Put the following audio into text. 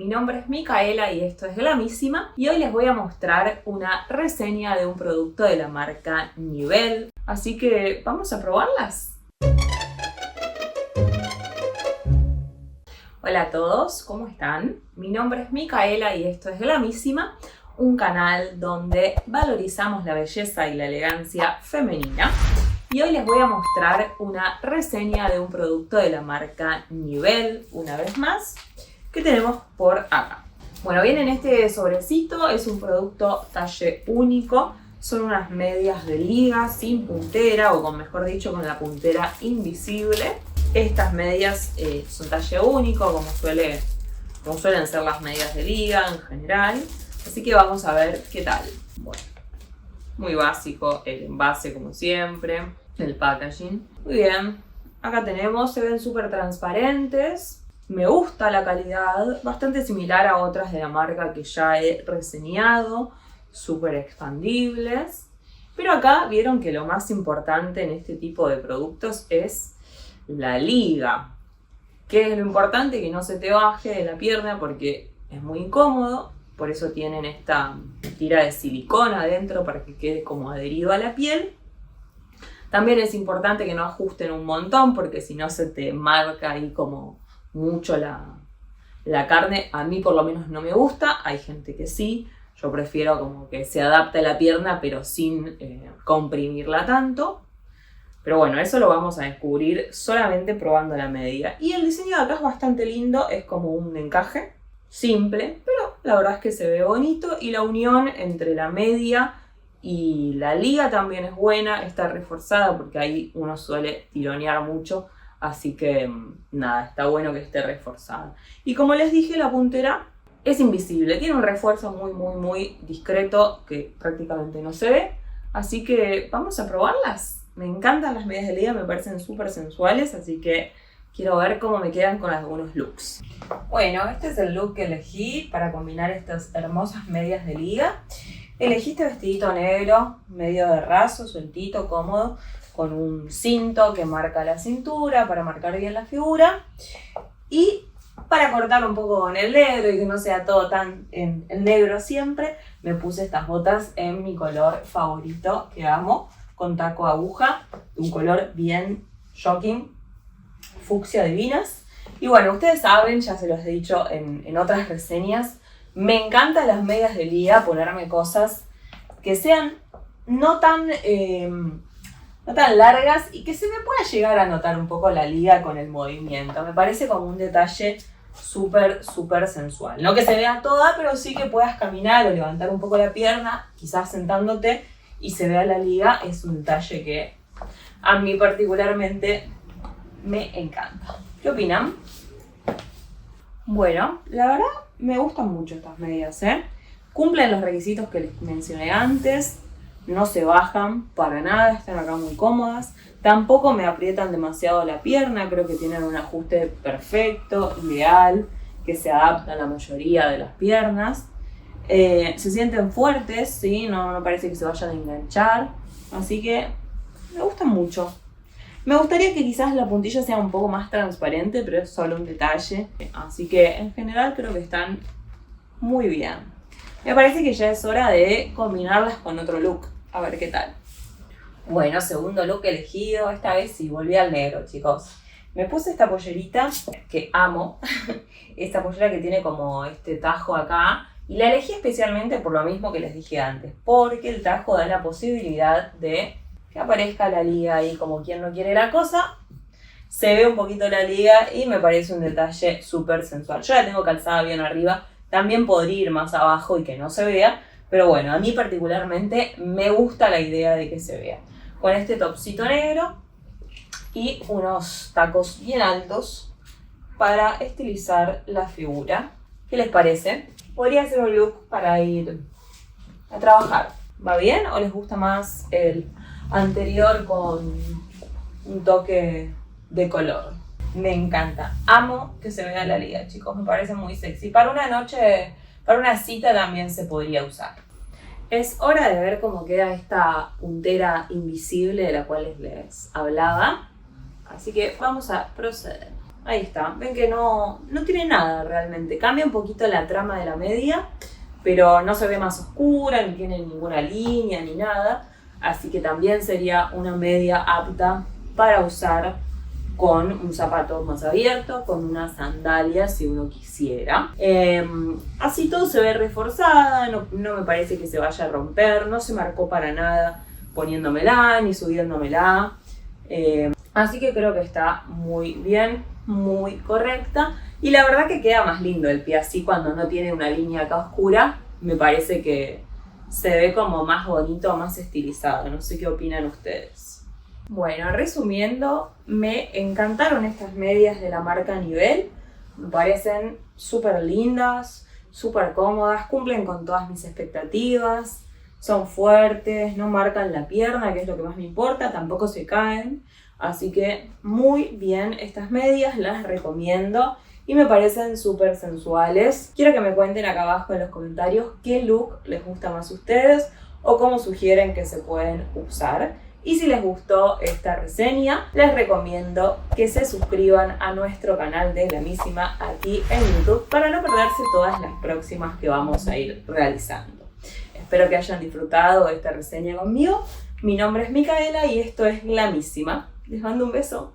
nombre es Micaela y esto es Glamísima y hoy les voy a mostrar una reseña de un producto de la marca Nivelle, así que vamos a probarlas. Hola a todos, ¿cómo están? Mi nombre es Micaela y esto es Glamísima, un canal donde valorizamos la belleza y la elegancia femenina. Y hoy les voy a mostrar una reseña de un producto de la marca Nivelle, una vez más, que tenemos por acá. Bueno, viene en este sobrecito, es un producto talle único, son unas medias de liga sin puntera, o con mejor dicho, con la puntera invisible. Estas medias son talle único, como suelen ser las medias de liga en general. Así que vamos a ver qué tal. Bueno, muy básico el envase como siempre, el packaging. Muy bien, acá tenemos, se ven súper transparentes. Me gusta la calidad, bastante similar a otras de la marca que ya he reseñado, súper expandibles. Pero acá vieron que lo más importante en este tipo de productos es la liga. Que es lo importante, que no se te baje de la pierna porque es muy incómodo. Por eso tienen esta tira de silicona adentro para que quede como adherido a la piel. También es importante que no ajusten un montón porque si no se te marca ahí como mucho la carne. A mí por lo menos no me gusta, hay gente que sí. Yo prefiero como que se adapte a la pierna pero sin comprimirla tanto. Pero bueno, eso lo vamos a descubrir solamente probando la media. Y el diseño de acá es bastante lindo, es como un encaje. Simple, pero la verdad es que se ve bonito y la unión entre la media y la liga también es buena, está reforzada porque ahí uno suele tironear mucho, así que nada, está bueno que esté reforzada. Y como les dije, la puntera es invisible, tiene un refuerzo muy discreto que prácticamente no se ve, así que vamos a probarlas. Me encantan las medias de liga, me parecen súper sensuales, así que quiero ver cómo me quedan con algunos looks. Bueno, este es el look que elegí para combinar estas hermosas medias de liga. Elegí este vestidito negro, medio de raso, sueltito, cómodo, con un cinto que marca la cintura para marcar bien la figura. Y para cortar un poco con el negro y que no sea todo tan en el negro siempre, me puse estas botas en mi color favorito, que amo, con taco aguja, un color bien shocking, fucsia divinas. Y bueno, ustedes saben, ya se los he dicho en otras reseñas, me encantan las medias de liga, ponerme cosas que sean no tan largas y que se me pueda llegar a notar un poco la liga con el movimiento. Me parece como un detalle súper sensual. No que se vea toda, pero sí que puedas caminar o levantar un poco la pierna, quizás sentándote y se vea la liga. Es un detalle que a mí particularmente me encanta. ¿Qué opinan? Bueno, la verdad me gustan mucho estas medias, Cumplen los requisitos que les mencioné antes, no se bajan para nada, están acá muy cómodas. Tampoco me aprietan demasiado la pierna, creo que tienen un ajuste perfecto, ideal, que se adapta a la mayoría de las piernas. Se sienten fuertes, ¿sí? No parece que se vayan a enganchar, así que me gustan mucho. Me gustaría que quizás la puntilla sea un poco más transparente, pero es solo un detalle. Así que en general creo que están muy bien. Me parece que ya es hora de combinarlas con otro look. A ver qué tal. Bueno, segundo look elegido. Esta vez sí, volví al negro, chicos. Me puse esta pollerita que amo. Esta pollera que tiene como este tajo acá. Y la elegí especialmente por lo mismo que les dije antes. Porque el tajo da la posibilidad de que aparezca la liga ahí como quien no quiere la cosa. Se ve un poquito la liga y me parece un detalle súper sensual. Yo la tengo calzada bien arriba, también podría ir más abajo y que no se vea, pero bueno, a mí particularmente me gusta la idea de que se vea. Con este topcito negro y unos tacos bien altos para estilizar la figura. ¿Qué les parece? Podría ser un look para ir a trabajar. ¿Va bien o les gusta más el anterior con un toque de color? Me encanta, amo que se vea la liga, chicos, me parece muy sexy. Para una noche, para una cita también se podría usar. Es hora de ver cómo queda esta puntera invisible de la cual les hablaba. Así que vamos a proceder. Ahí está. Ven que no tiene nada realmente. Cambia un poquito la trama de la media, pero no se ve más oscura, ni tiene ninguna línea ni nada. Así que también sería una media apta para usar con un zapato más abierto, con una sandalia si uno quisiera. Así todo se ve reforzada, no me parece que se vaya a romper, no se marcó para nada poniéndomela ni subiéndomela. Así que creo que está muy bien, muy correcta. Y la verdad que queda más lindo el pie así cuando no tiene una línea acá oscura. Me parece que se ve como más bonito, más estilizado. No sé qué opinan ustedes. Bueno, resumiendo, me encantaron estas medias de la marca Nivel. Me parecen súper lindas, súper cómodas, cumplen con todas mis expectativas. Son fuertes, no marcan la pierna, que es lo que más me importa, tampoco se caen. Así que muy bien estas medias, las recomiendo y me parecen súper sensuales. Quiero que me cuenten acá abajo en los comentarios qué look les gusta más a ustedes o cómo sugieren que se pueden usar. Y si les gustó esta reseña, les recomiendo que se suscriban a nuestro canal de Glamísima aquí en YouTube para no perderse todas las próximas que vamos a ir realizando. Espero que hayan disfrutado de esta reseña conmigo. Mi nombre es Micaela y esto es Glamísima. Les mando un beso.